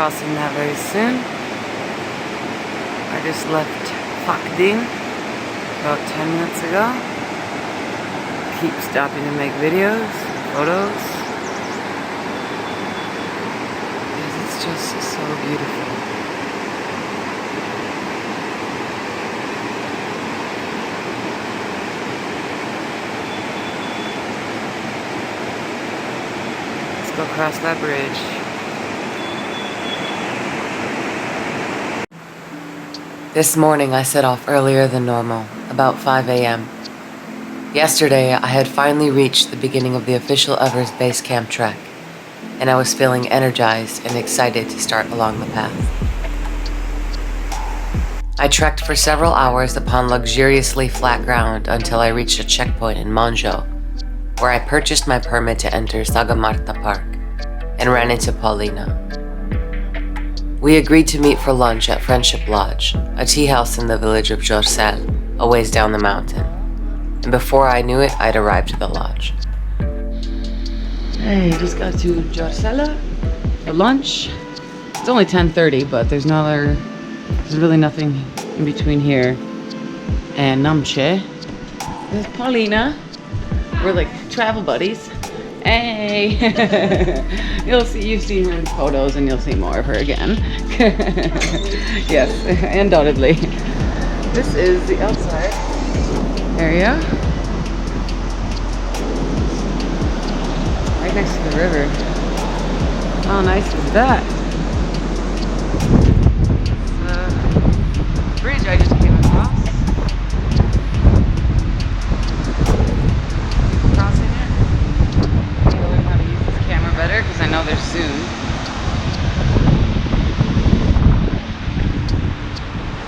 crossing that very soon. I just left Phakding about 10 minutes ago. Keep stopping to make videos, photos. Because it's just so beautiful. Let's go across that bridge. This morning I set off earlier than normal, about 5 a.m. Yesterday I had finally reached the beginning of the official Everest Base Camp Trek, and I was feeling energized and excited to start along the path. I trekked for several hours upon luxuriously flat ground until I reached a checkpoint in Monjo, where I purchased my permit to enter Sagamarta Park and ran into Paulina. We agreed to meet for lunch at Friendship Lodge, a tea house in the village of Gisselle, a ways down the mountain. And before I knew it, I'd arrived at the lodge. Hey, just got to Gisselle for lunch. It's only 10:30, but there's really nothing in between here and Namche. There's Paulina. We're like travel buddies. Hey! You've seen her in photos and you'll see more of her again. Yes, undoubtedly. This is the outside area. Right next to the river. How nice is that? It's a bridge I just came across. Crossing it. I'm gonna learn how to use this camera better because I know there's soon.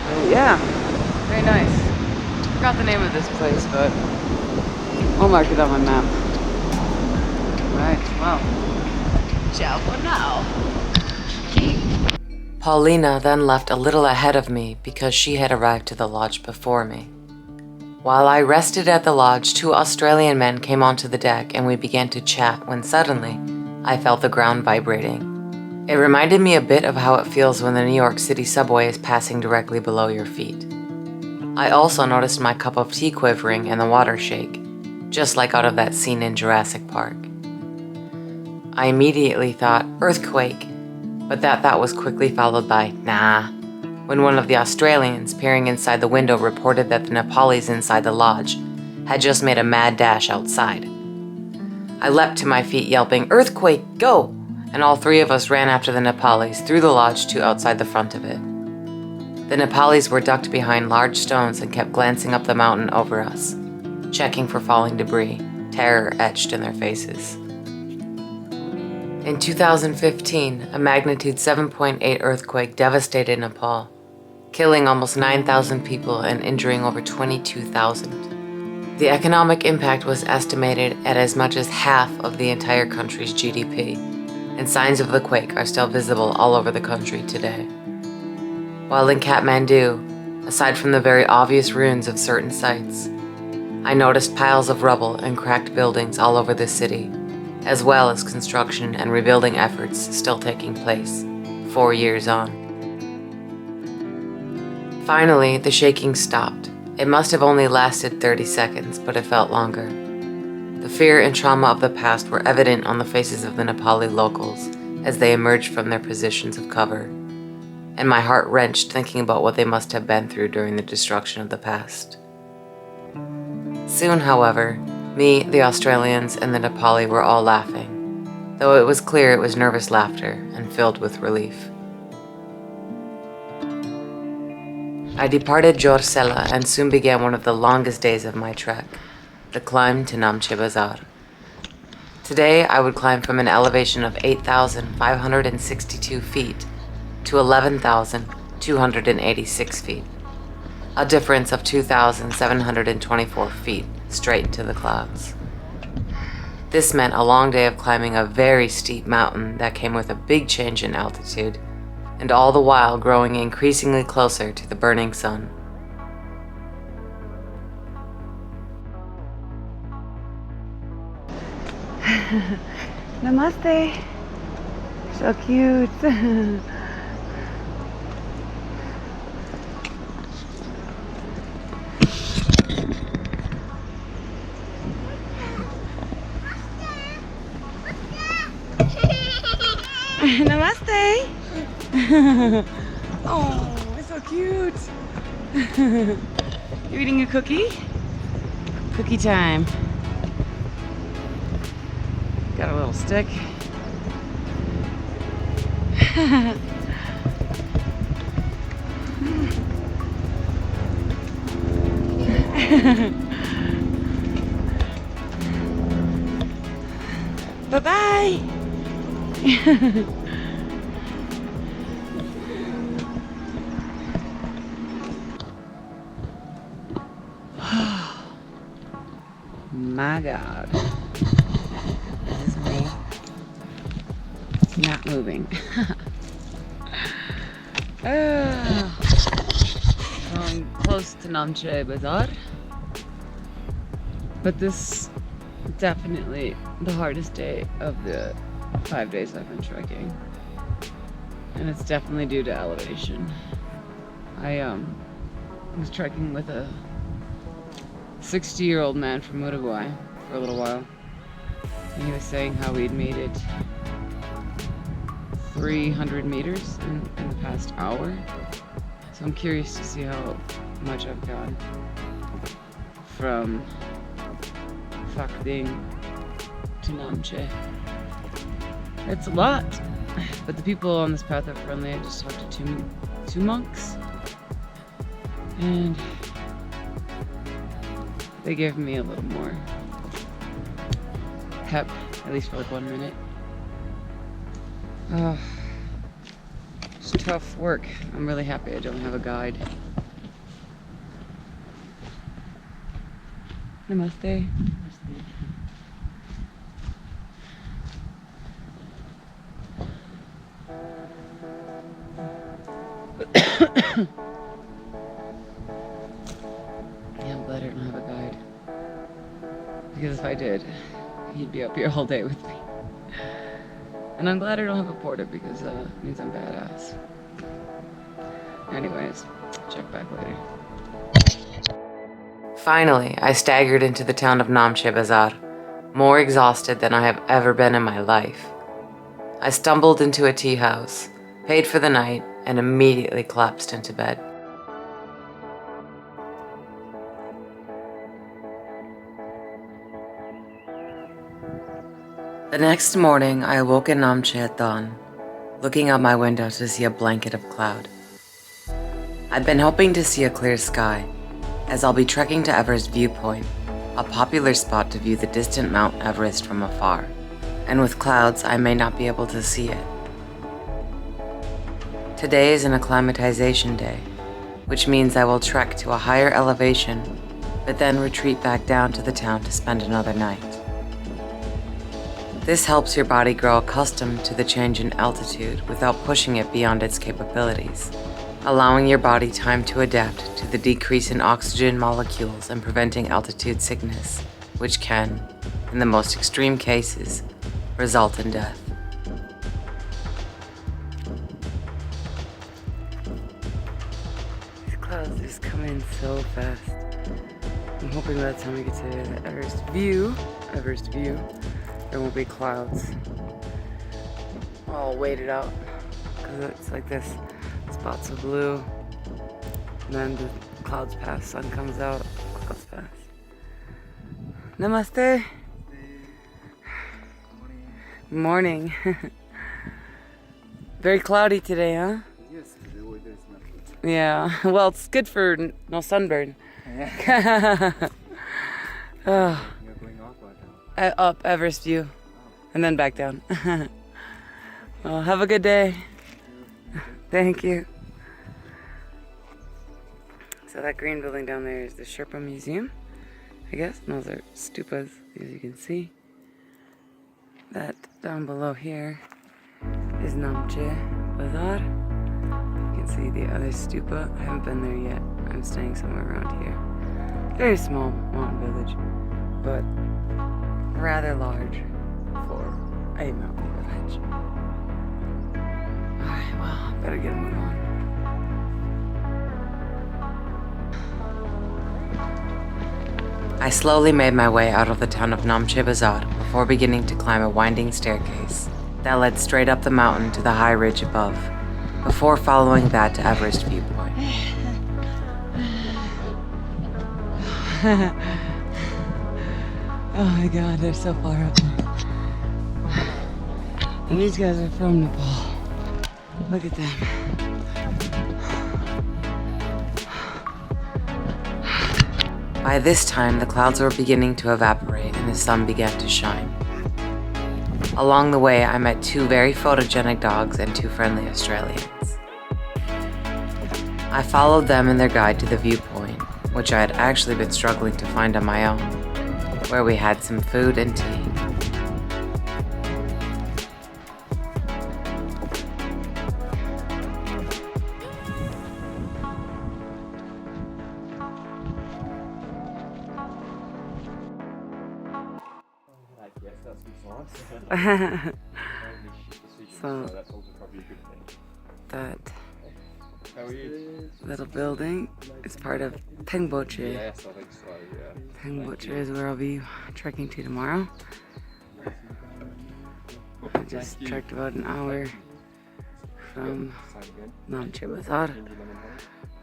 So yeah, very nice. Forgot the name of this place, but I'll mark it on my map. Right, well, ciao for now. Paulina then left a little ahead of me because she had arrived to the lodge before me. While I rested at the lodge, 2 Australian men came onto the deck and we began to chat when suddenly I felt the ground vibrating. It reminded me a bit of how it feels when the New York City subway is passing directly below your feet. I also noticed my cup of tea quivering and the water shake, just like out of that scene in Jurassic Park. I immediately thought, earthquake, but that thought was quickly followed by, nah, when one of the Australians peering inside the window reported that the Nepalis inside the lodge had just made a mad dash outside. I leapt to my feet yelping, earthquake, go! And all 3 of us ran after the Nepalis through the lodge to outside the front of it. The Nepalis were ducked behind large stones and kept glancing up the mountain over us, checking for falling debris, terror etched in their faces. In 2015, a magnitude 7.8 earthquake devastated Nepal, killing almost 9,000 people and injuring over 22,000. The economic impact was estimated at as much as half of the entire country's GDP, and signs of the quake are still visible all over the country today. While in Kathmandu, aside from the very obvious ruins of certain sites, I noticed piles of rubble and cracked buildings all over the city, as well as construction and rebuilding efforts still taking place, 4 years on. Finally, the shaking stopped. It must have only lasted 30 seconds, but it felt longer. The fear and trauma of the past were evident on the faces of the Nepali locals as they emerged from their positions of cover, and my heart wrenched thinking about what they must have been through during the destruction of the past. Soon, however, me, the Australians, and the Nepali were all laughing, though it was clear it was nervous laughter and filled with relief. I departed Gisselle and soon began one of the longest days of my trek, the climb to Namche Bazar. Today, I would climb from an elevation of 8,562 feet to 11,286 feet, a difference of 2,724 feet straight to the clouds. This meant a long day of climbing a very steep mountain that came with a big change in altitude, and all the while growing increasingly closer to the burning sun. Namaste. So cute. Namaste. Oh, it's so cute. You eating a cookie? Cookie time. Got a little stick. Bye-bye. My God. This is me. Not moving. I'm close to Namche Bazar. But this is definitely the hardest day of the 5 days I've been trekking. And it's definitely due to elevation. I was trekking with a 60-year-old man from Uruguay for a little while. And he was saying how we'd made it 300 meters in the past hour. So I'm curious to see how much I've gone from Phakding to Namche. It's a lot, but the people on this path are friendly. I just talked to two monks, and they gave me a little more pep, at least for like 1 minute. It's tough work. I'm really happy I don't have a guide. Namaste. Yeah, I'm glad I don't have a guide. Because if I did, he'd be up here all day with me. And I'm glad I don't have a porter because it means I'm badass. Anyways, check back later. Finally, I staggered into the town of Namche Bazar, more exhausted than I have ever been in my life. I stumbled into a tea house, paid for the night, and immediately collapsed into bed. The next morning, I awoke in Namche at dawn, looking out my window to see a blanket of cloud. I'd been hoping to see a clear sky, as I'll be trekking to Everest Viewpoint, a popular spot to view the distant Mount Everest from afar. And with clouds, I may not be able to see it. Today is an acclimatization day, which means I will trek to a higher elevation, but then retreat back down to the town to spend another night. This helps your body grow accustomed to the change in altitude without pushing it beyond its capabilities, allowing your body time to adapt to the decrease in oxygen molecules and preventing altitude sickness, which can, in the most extreme cases, result in death. These clouds just come in so fast. I'm hoping by the time we get to the Everest View, there won't be clouds. I'll wait it out, because it's like this. Spots of blue, and then the clouds pass, sun comes out, clouds pass. Namaste. Morning. Very cloudy today, huh? Yes, the weather is not good. Yeah, well, it's good for no sunburn. Yeah. Oh. You're going up or down? Up Everest View, and then back down. Well, have a good day. Thank you. So that green building down there is the Sherpa Museum, I guess. And those are stupas, as you can see. That down below here is Namche Bazar. You can see the other stupa. I haven't been there yet. I'm staying somewhere around here. Very small mountain village, but rather large for a mountain village. Alright, well, better get a move on. I slowly made my way out of the town of Namche Bazar before beginning to climb a winding staircase. that led straight up the mountain to the high ridge above, before following that to Everest viewpoint. Oh my god, they're so far up. And these guys are from Nepal. Look at them. By this time, the clouds were beginning to evaporate and the sun began to shine. Along the way, I met 2 very photogenic dogs and 2 friendly Australians. I followed them in their guide to the viewpoint, which I had actually been struggling to find on my own, where we had some food and tea. So that little building is part of Tengboche. Yes, I think so, yeah. Tengboche is where I'll be trekking to tomorrow. I just trekked about an hour from Namche Bazar.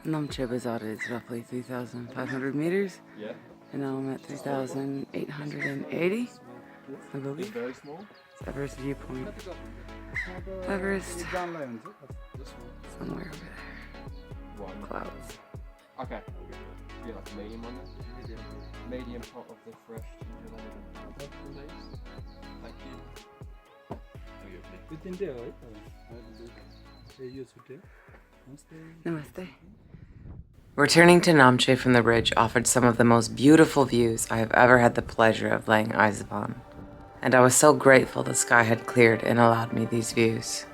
Namche Bazar is roughly 3,500 meters. Yeah. And now I'm at 3,880, I believe. Very small. It's Everest viewpoint. Everest. Somewhere over there. Clouds. Okay. Yeah, like a medium one then? Medium pot of the fresh ginger lemon. Thank you. Namaste. Returning to Namche from the ridge offered some of the most beautiful views I have ever had the pleasure of laying eyes upon, and I was so grateful the sky had cleared and allowed me these views.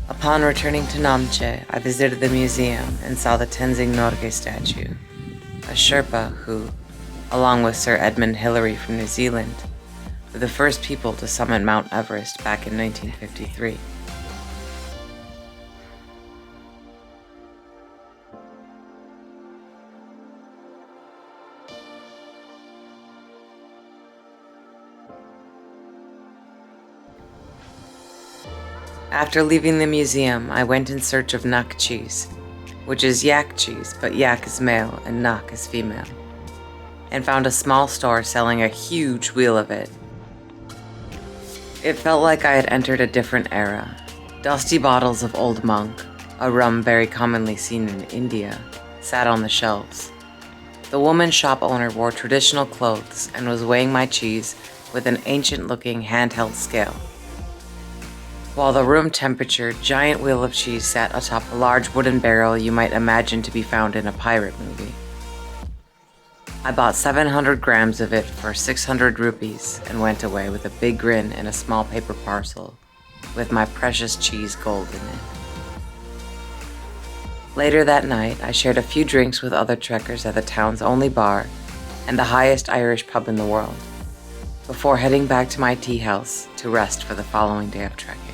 Upon returning to Namche, I visited the museum and saw the Tenzing Norgay statue, a Sherpa who, along with Sir Edmund Hillary from New Zealand, were the first people to summit Mount Everest back in 1953. After leaving the museum, I went in search of nak cheese, which is yak cheese, but yak is male and nak is female, and found a small store selling a huge wheel of it. It felt like I had entered a different era. Dusty bottles of Old Monk, a rum very commonly seen in India, sat on the shelves. The woman shop owner wore traditional clothes and was weighing my cheese with an ancient-looking handheld scale, while the room temperature giant wheel of cheese sat atop a large wooden barrel you might imagine to be found in a pirate movie. I bought 700 grams of it for 600 rupees and went away with a big grin and a small paper parcel with my precious cheese gold in it. Later that night, I shared a few drinks with other trekkers at the town's only bar and the highest Irish pub in the world, before heading back to my tea house to rest for the following day of trekking.